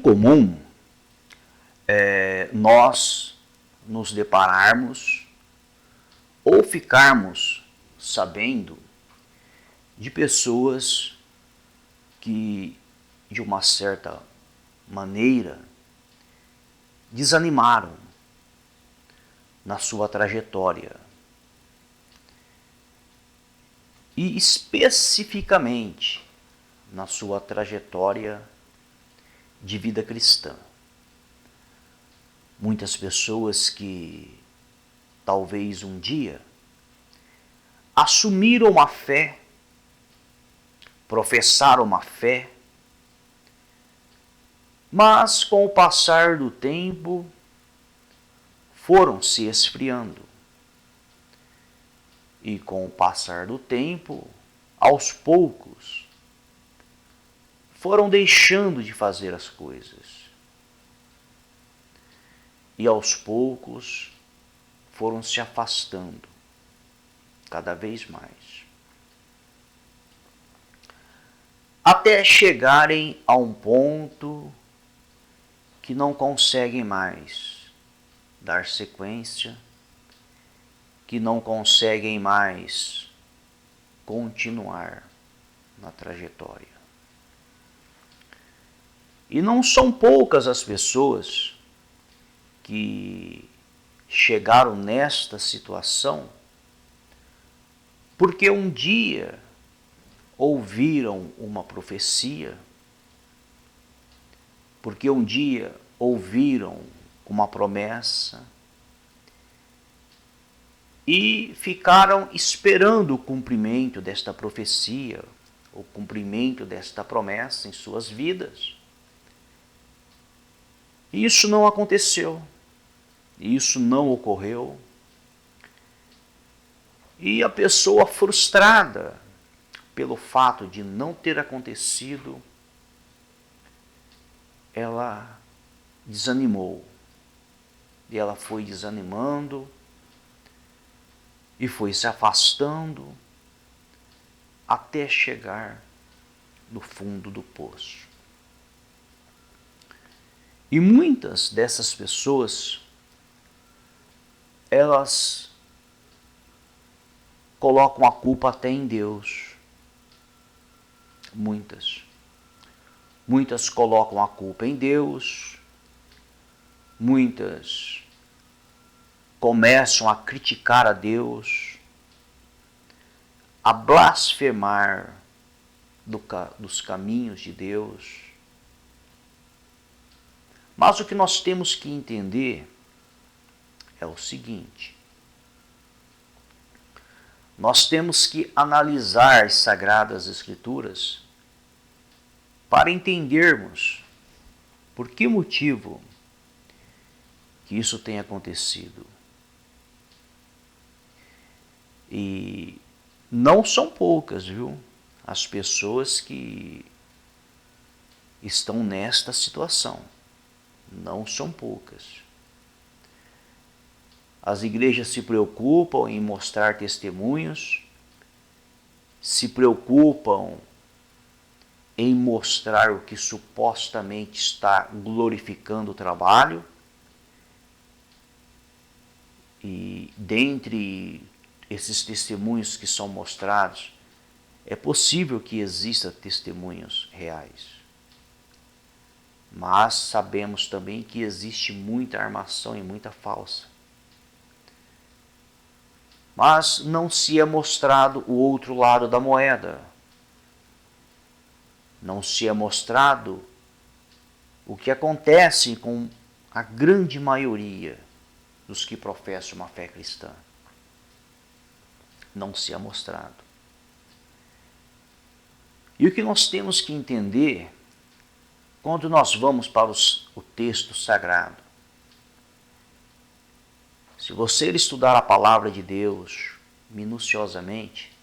comum nós nos depararmos ou ficarmos sabendo de pessoas que, de uma certa maneira, desanimaram na sua trajetória. E especificamente na sua trajetória de vida cristã. Muitas pessoas que talvez um dia assumiram a fé, professaram uma fé, mas com o passar do tempo foram se esfriando. E com o passar do tempo, aos poucos, foram deixando de fazer as coisas. E aos poucos foram se afastando cada vez mais. Até chegarem a um ponto que não conseguem mais dar sequência, que não conseguem mais continuar na trajetória. E não são poucas as pessoas que chegaram nesta situação porque um dia ouviram uma profecia, porque um dia ouviram uma promessa e ficaram esperando o cumprimento desta profecia, o cumprimento desta promessa em suas vidas. E isso não aconteceu, isso não ocorreu. E a pessoa frustrada pelo fato de não ter acontecido, ela desanimou. E ela foi desanimando e foi se afastando até chegar no fundo do poço. E muitas dessas pessoas, elas colocam a culpa até em Deus. Muitas colocam a culpa em Deus, muitas começam a criticar a Deus, a blasfemar dos caminhos de Deus. Mas o que nós temos que entender é o seguinte: nós temos que analisar as Sagradas Escrituras para entendermos por que motivo que isso tem acontecido. E não são poucas, viu, as pessoas que estão nesta situação. Não são poucas. As igrejas se preocupam em mostrar testemunhos, se preocupam em mostrar o que supostamente está glorificando o trabalho. E dentre esses testemunhos que são mostrados, é possível que exista testemunhos reais. Mas sabemos também que existe muita armação e muita falsa. Mas não se é mostrado o outro lado da moeda. Não se é mostrado o que acontece com a grande maioria dos que professam uma fé cristã. Não se é mostrado. E o que nós temos que entender quando nós vamos para o texto sagrado? Se você estudar a palavra de Deus minuciosamente,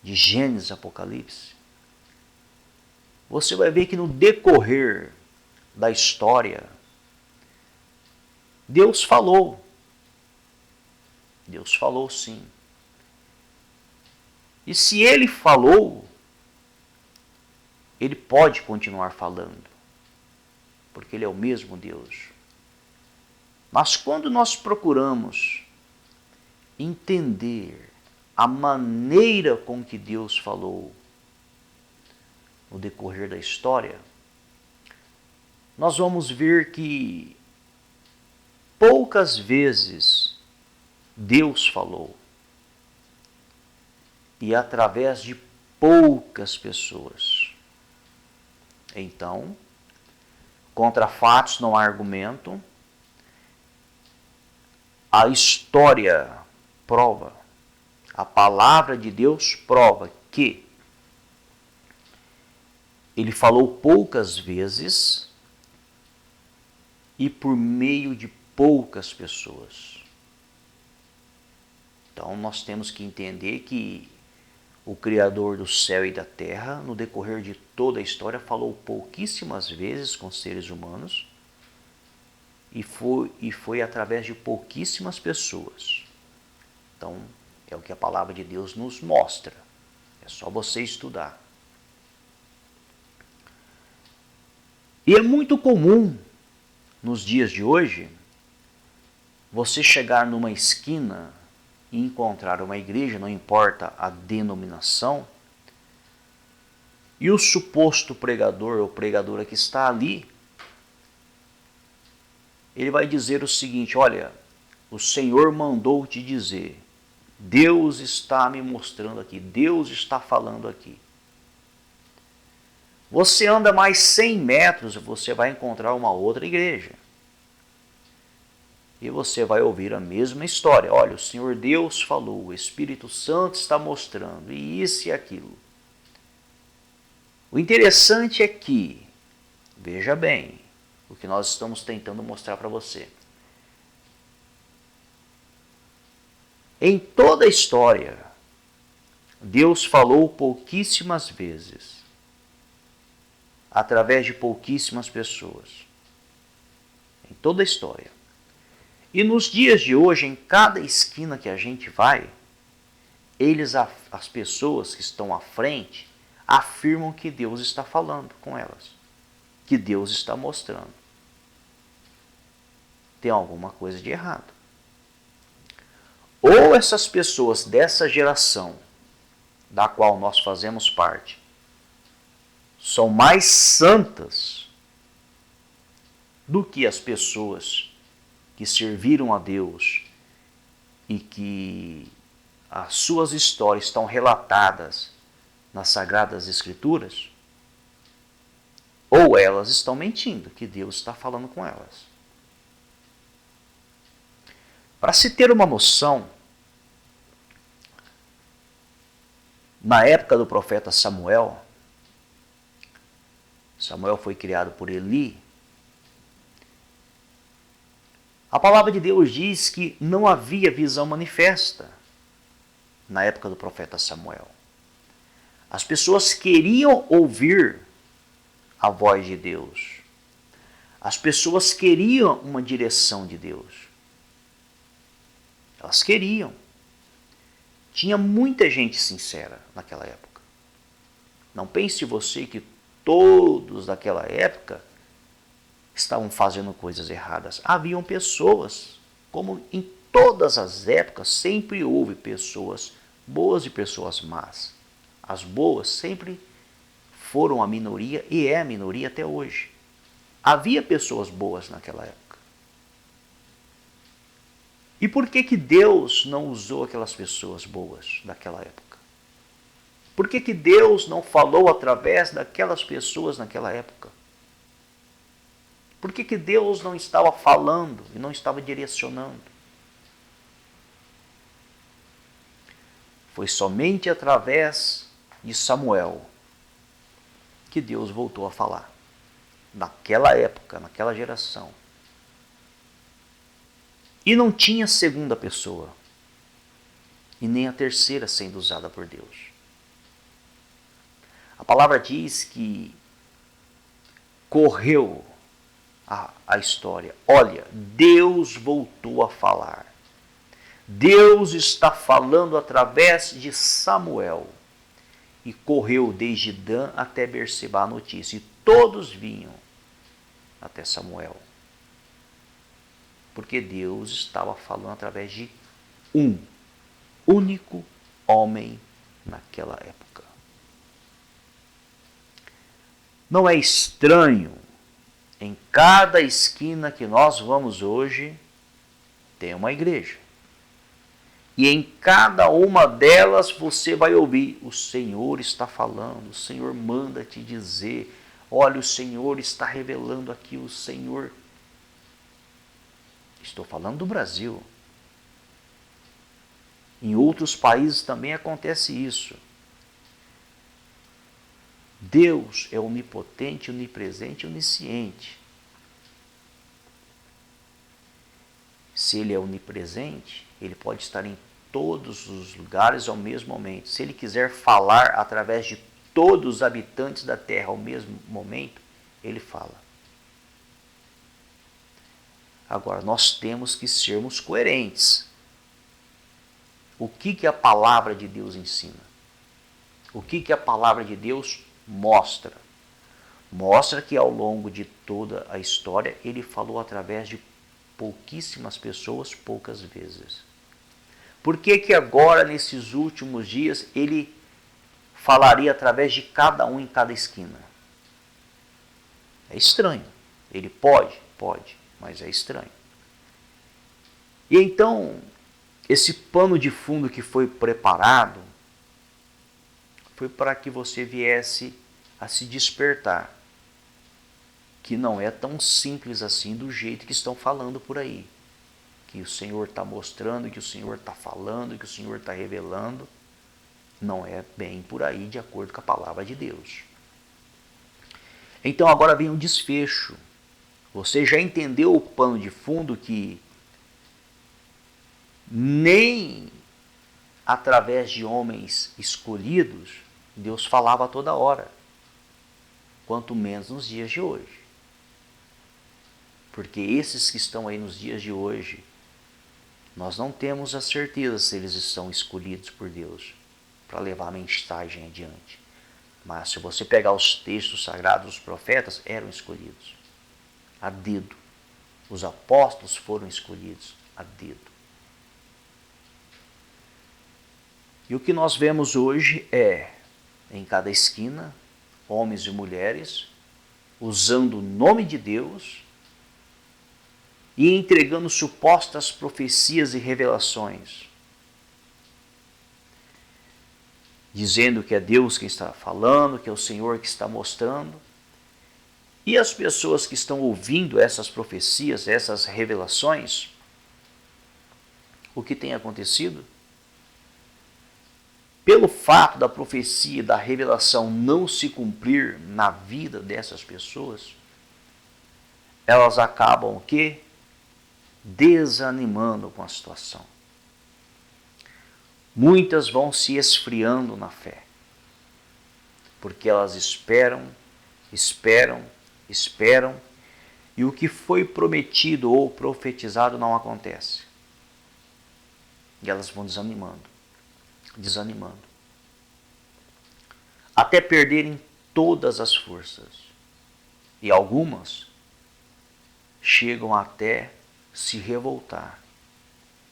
de Gênesis a Apocalipse, você vai ver que no decorrer da história, Deus falou. Deus falou sim. E se Ele falou, Ele pode continuar falando. porque Ele é o mesmo Deus. Mas quando nós procuramos entender a maneira com que Deus falou no decorrer da história, nós vamos ver que poucas vezes Deus falou e através de poucas pessoas. Então, contra fatos não há argumento. A história prova, a palavra de Deus prova que Ele falou poucas vezes e por meio de poucas pessoas. Então nós temos que entender que o Criador do céu e da terra, no decorrer de toda a história, falou pouquíssimas vezes com seres humanos e foi através de pouquíssimas pessoas. Então, é o que a palavra de Deus nos mostra. É só você estudar. E é muito comum, nos dias de hoje, você chegar numa esquina e encontrar uma igreja, não importa a denominação, e o suposto pregador ou pregadora que está ali, ele vai dizer o seguinte: olha, o Senhor mandou te dizer, Deus está me mostrando aqui, Deus está falando aqui. Você anda mais 100 metros e você vai encontrar uma outra igreja. E você vai ouvir a mesma história. Olha, o Senhor Deus falou, o Espírito Santo está mostrando, e isso e aquilo. O interessante é que, veja bem, o que nós estamos tentando mostrar para você. Em toda a história, Deus falou pouquíssimas vezes, através de pouquíssimas pessoas. Em toda a história. E nos dias de hoje, em cada esquina que a gente vai, as pessoas que estão à frente, afirmam que Deus está falando com elas, que Deus está mostrando. Tem alguma coisa de errado. Ou essas pessoas dessa geração, da qual nós fazemos parte, são mais santas do que as pessoas que serviram a Deus e que as suas histórias estão relatadas nas Sagradas Escrituras, ou elas estão mentindo, que Deus está falando com elas. Para se ter uma noção, na época do profeta Samuel, Samuel foi criado por Eli, a palavra de Deus diz que não havia visão manifesta na época do profeta Samuel. As pessoas queriam ouvir a voz de Deus. As pessoas queriam uma direção de Deus. Elas queriam. Tinha muita gente sincera naquela época. Não pense você que todos daquela época estavam fazendo coisas erradas. Haviam pessoas, como em todas as épocas, sempre houve pessoas boas e pessoas más. As boas sempre foram a minoria e é a minoria até hoje. Havia pessoas boas naquela época. E por que Deus não usou aquelas pessoas boas daquela época? Por que Deus não falou através daquelas pessoas naquela época? Por que Deus não estava falando e não estava direcionando? Foi somente através de Samuel que Deus voltou a falar. Naquela época, naquela geração. E não tinha segunda pessoa. E nem a terceira sendo usada por Deus. A palavra diz que correu a história. Olha, Deus voltou a falar. Deus está falando através de Samuel. E correu desde Dan até Berseba a notícia. E todos vinham até Samuel. Porque Deus estava falando através de um único homem naquela época. Não é estranho, em cada esquina que nós vamos hoje, tem uma igreja. E em cada uma delas você vai ouvir, o Senhor está falando, o Senhor manda te dizer, olha, o Senhor está revelando aqui, o Senhor... Estou falando do Brasil. Em outros países também acontece isso. Deus é onipotente, onipresente e onisciente. Se Ele é onipresente, Ele pode estar em todos os lugares ao mesmo momento. Se Ele quiser falar através de todos os habitantes da terra ao mesmo momento, Ele fala. Agora, nós temos que sermos coerentes. O que a palavra de Deus ensina? O que a palavra de Deus mostra? Mostra que ao longo de toda a história, Ele falou através de pouquíssimas pessoas, poucas vezes. Por que agora, nesses últimos dias, Ele falaria através de cada um em cada esquina? É estranho. Ele pode, mas é estranho. E então, esse pano de fundo que foi preparado foi para que você viesse a se despertar. Que não é tão simples assim do jeito que estão falando por aí. Que o Senhor está mostrando, que o Senhor está falando, que o Senhor está revelando. Não é bem por aí, de acordo com a palavra de Deus. Então agora vem um desfecho. Você já entendeu o pano de fundo que nem através de homens escolhidos Deus falava toda hora. Quanto menos nos dias de hoje. Porque esses que estão aí nos dias de hoje, nós não temos a certeza se eles estão escolhidos por Deus para levar a mensagem adiante. Mas se você pegar os textos sagrados, os profetas eram escolhidos a dedo. Os apóstolos foram escolhidos a dedo. E o que nós vemos hoje é, em cada esquina, homens e mulheres, usando o nome de Deus e entregando supostas profecias e revelações, dizendo que é Deus quem está falando, que é o Senhor que está mostrando. E as pessoas que estão ouvindo essas profecias, essas revelações, o que tem acontecido? Pelo fato da profecia, da revelação não se cumprir na vida dessas pessoas, elas acabam o quê? Desanimando com a situação. Muitas vão se esfriando na fé, porque elas esperam, e o que foi prometido ou profetizado não acontece. E elas vão desanimando, até perderem todas as forças. E algumas chegam até se revoltar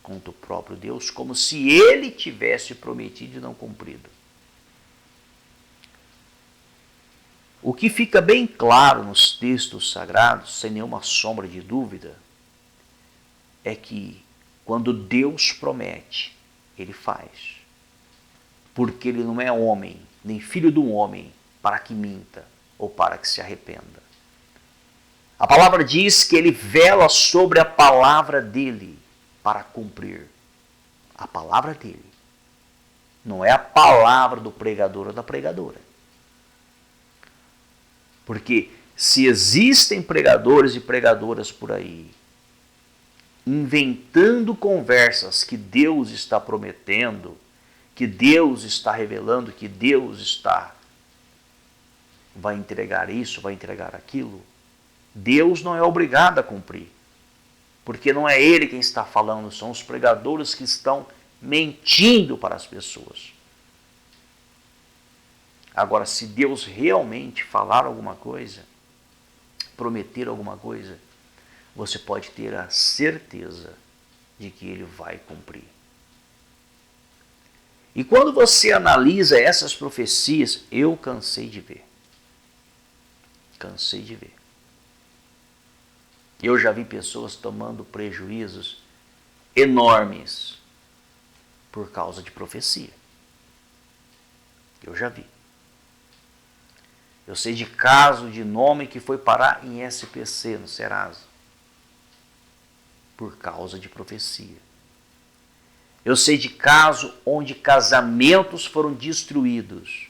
contra o próprio Deus, como se Ele tivesse prometido e não cumprido. O que fica bem claro nos textos sagrados, sem nenhuma sombra de dúvida, é que quando Deus promete, Ele faz. Porque Ele não é homem, nem filho de um homem, para que minta ou para que se arrependa. A palavra diz que Ele vela sobre a palavra dEle para cumprir. A palavra dEle. Não é a palavra do pregador ou da pregadora. Porque se existem pregadores e pregadoras por aí, inventando conversas que Deus está prometendo, que Deus está revelando, que Deus vai entregar isso, vai entregar aquilo, Deus não é obrigado a cumprir. Porque não é Ele quem está falando, são os pregadores que estão mentindo para as pessoas. Agora, se Deus realmente falar alguma coisa, prometer alguma coisa, você pode ter a certeza de que ele vai cumprir. E quando você analisa essas profecias, eu cansei de ver. Cansei de ver. Eu já vi pessoas tomando prejuízos enormes por causa de profecia. Eu já vi. Eu sei de caso de nome que foi parar em SPC, no Serasa, por causa de profecia. Eu sei de caso onde casamentos foram destruídos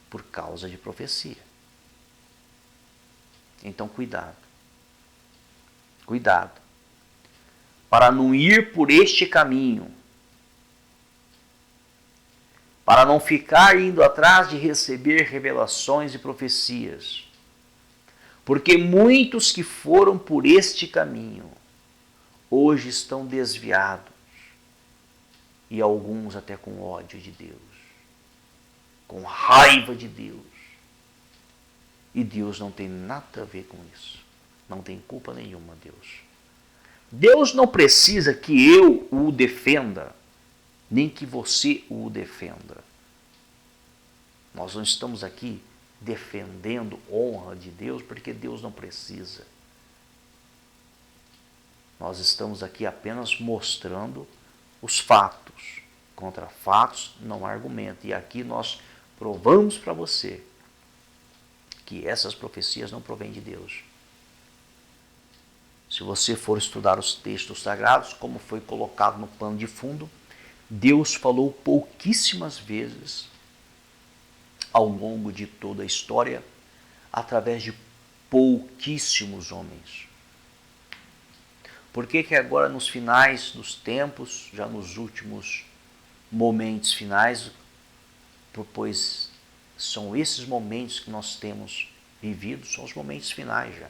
por causa de profecia. Então, cuidado. Cuidado. Para não ir por este caminho. Para não ficar indo atrás de receber revelações e profecias. Porque muitos que foram por este caminho, hoje estão desviados. E alguns até com ódio de Deus. Com raiva de Deus. E Deus não tem nada a ver com isso. Não tem culpa nenhuma, Deus. Deus não precisa que eu o defenda, nem que você o defenda. Nós não estamos aqui defendendo honra de Deus, porque Deus não precisa. Nós estamos aqui apenas mostrando os fatos. Contra fatos não há argumento. E aqui nós provamos para você que essas profecias não provêm de Deus. Se você for estudar os textos sagrados, como foi colocado no pano de fundo, Deus falou pouquíssimas vezes ao longo de toda a história, através de pouquíssimos homens. Por que que agora nos finais dos tempos, já nos últimos momentos finais, pois são esses momentos que nós temos vivido, são os momentos finais já.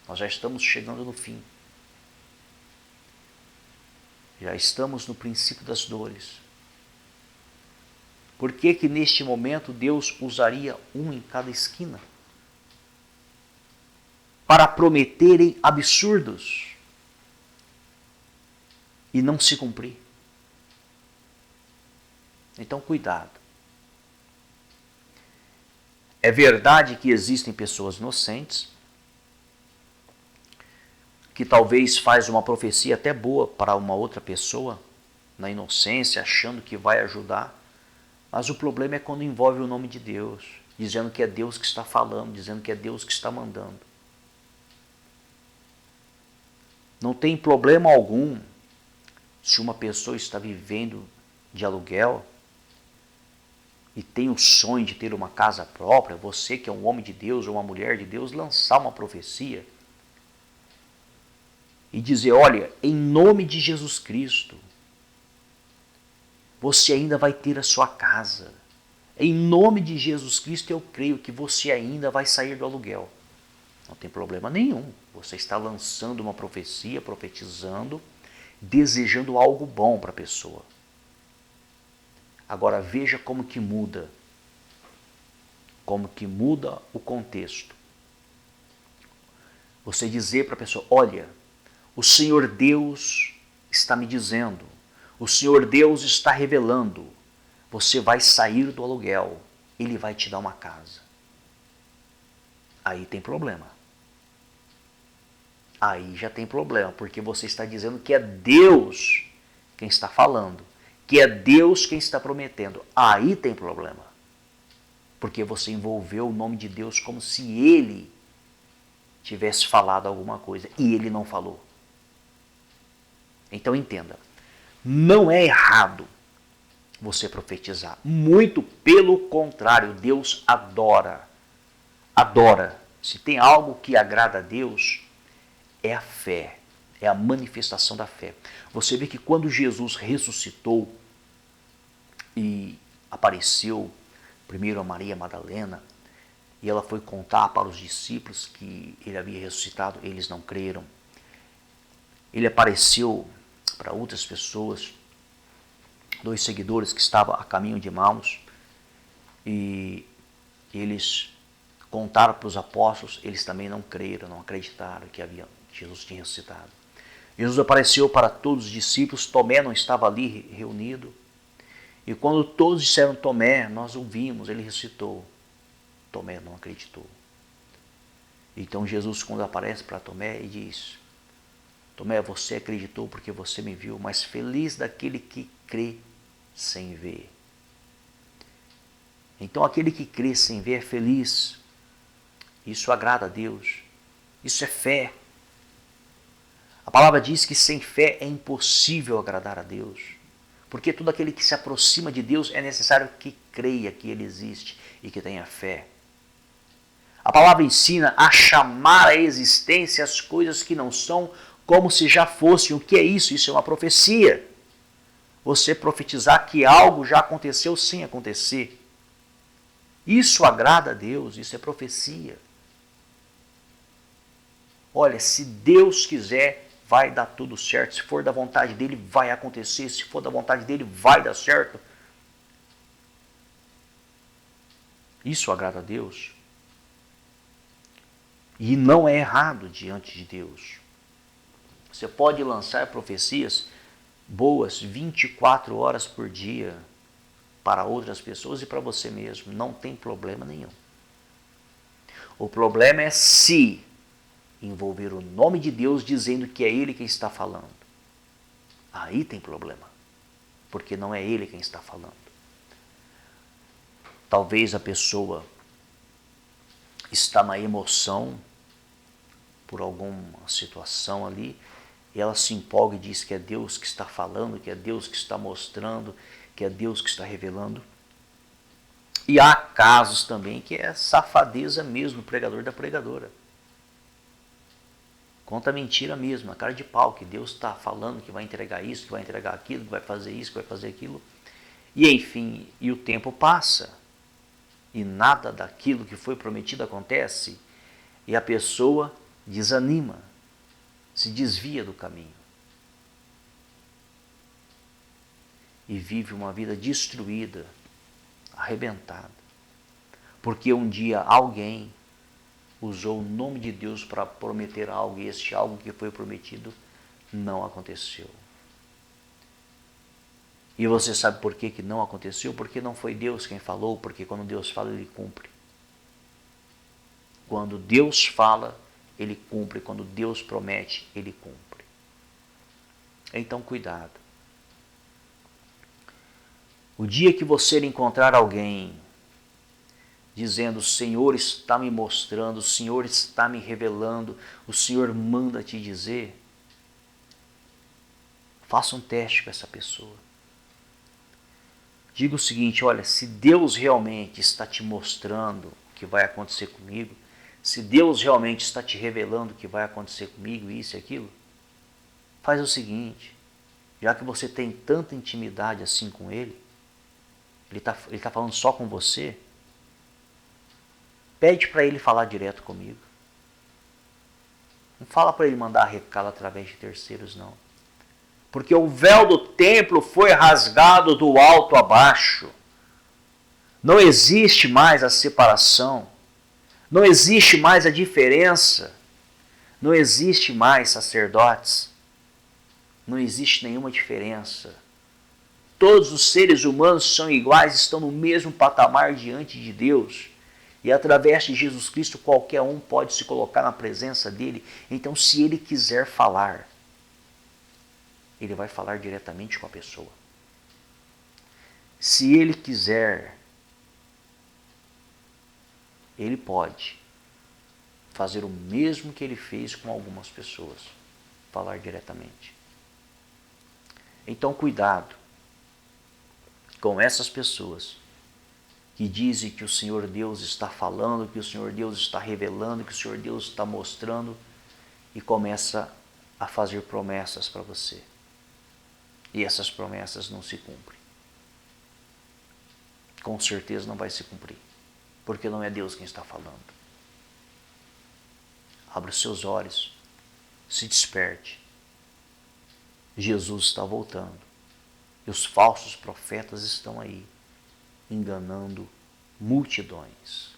Nós já estamos chegando no fim. Já estamos no princípio das dores. Por que que neste momento Deus usaria um em cada esquina? Para prometerem absurdos e não se cumprir. Então, cuidado. É verdade que existem pessoas inocentes que talvez faz uma profecia até boa para uma outra pessoa, na inocência, achando que vai ajudar. Mas o problema é quando envolve o nome de Deus, dizendo que é Deus que está falando, dizendo que é Deus que está mandando. Não tem problema algum se uma pessoa está vivendo de aluguel e tem o sonho de ter uma casa própria, você que é um homem de Deus ou uma mulher de Deus, lançar uma profecia e dizer, olha, em nome de Jesus Cristo, você ainda vai ter a sua casa. Em nome de Jesus Cristo, eu creio que você ainda vai sair do aluguel. Não tem problema nenhum. Você está lançando uma profecia, profetizando, desejando algo bom para a pessoa. Agora veja como que muda. Como que muda o contexto. Você dizer para a pessoa, olha, o Senhor Deus está me dizendo, o Senhor Deus está revelando, você vai sair do aluguel, Ele vai te dar uma casa. Aí tem problema. Aí já tem problema, porque você está dizendo que é Deus quem está falando, que é Deus quem está prometendo. Aí tem problema. Porque você envolveu o nome de Deus como se Ele tivesse falado alguma coisa e Ele não falou. Então entenda, não é errado você profetizar. Muito pelo contrário, Deus adora. Adora. Se tem algo que agrada a Deus, é a fé. É a manifestação da fé. Você vê que quando Jesus ressuscitou e apareceu primeiro a Maria Madalena, e ela foi contar para os discípulos que ele havia ressuscitado, eles não creram. Ele apareceu para outras pessoas, 2 seguidores que estavam a caminho de Emaús, e eles contaram para os apóstolos, eles também não creram, não acreditaram que Jesus tinha ressuscitado. Jesus apareceu para todos os discípulos, Tomé não estava ali reunido. E quando todos disseram Tomé, nós o vimos, ele ressuscitou. Tomé não acreditou. Então Jesus, quando aparece para Tomé, e diz: Tomé, você acreditou porque você me viu, mas feliz daquele que crê sem ver. Então aquele que crê sem ver é feliz. Isso agrada a Deus. Isso é fé. A palavra diz que sem fé é impossível agradar a Deus. Porque todo aquele que se aproxima de Deus é necessário que creia que Ele existe e que tenha fé. A palavra ensina a chamar à existência as coisas que não são como se já fossem. O que é isso? Isso é uma profecia. Você profetizar que algo já aconteceu sem acontecer. Isso agrada a Deus, isso é profecia. Olha, se Deus quiser, vai dar tudo certo. Se for da vontade dele, vai acontecer. Se for da vontade dele, vai dar certo. Isso agrada a Deus. E não é errado diante de Deus. Você pode lançar profecias boas 24 horas por dia para outras pessoas e para você mesmo. Não tem problema nenhum. O problema é se envolver o nome de Deus dizendo que é Ele quem está falando. Aí tem problema. Porque não é Ele quem está falando. Talvez a pessoa está na emoção por alguma situação ali, e ela se empolga e diz que é Deus que está falando, que é Deus que está mostrando, que é Deus que está revelando. E há casos também que é safadeza mesmo, o pregador da pregadora. Conta mentira mesmo, a cara de pau, que Deus está falando que vai entregar isso, que vai entregar aquilo, que vai fazer isso, que vai fazer aquilo. E enfim, e o tempo passa, e nada daquilo que foi prometido acontece, e a pessoa desanima, se desvia do caminho. E vive uma vida destruída, arrebentada. Porque um dia alguém usou o nome de Deus para prometer algo, e este algo que foi prometido não aconteceu. E você sabe por que não aconteceu? Porque não foi Deus quem falou, porque quando Deus fala, Ele cumpre. Quando Deus fala, Ele cumpre. Quando Deus promete, Ele cumpre. Então, cuidado. O dia que você encontrar alguém dizendo: o Senhor está me mostrando, o Senhor está me revelando, o Senhor manda te dizer, faça um teste com essa pessoa. Diga o seguinte: olha, se Deus realmente está te mostrando o que vai acontecer comigo, se Deus realmente está te revelando o que vai acontecer comigo, isso e aquilo, faz o seguinte, já que você tem tanta intimidade assim com Ele, Ele tá falando só com você, pede para Ele falar direto comigo. Não fala para Ele mandar recado através de terceiros, não. Porque o véu do templo foi rasgado do alto a baixo. Não existe mais a separação. Não existe mais a diferença. Não existe mais sacerdotes. Não existe nenhuma diferença. Todos os seres humanos são iguais, estão no mesmo patamar diante de Deus. E através de Jesus Cristo, qualquer um pode se colocar na presença dele. Então, se ele quiser falar, ele vai falar diretamente com a pessoa. Se ele quiser, ele pode fazer o mesmo que ele fez com algumas pessoas, falar diretamente. Então, cuidado com essas pessoas que dizem que o Senhor Deus está falando, que o Senhor Deus está revelando, que o Senhor Deus está mostrando, e começa a fazer promessas para você. E essas promessas não se cumprem. Com certeza não vai se cumprir, porque não é Deus quem está falando. Abra os seus olhos, se desperte. Jesus está voltando. E os falsos profetas estão aí, enganando multidões.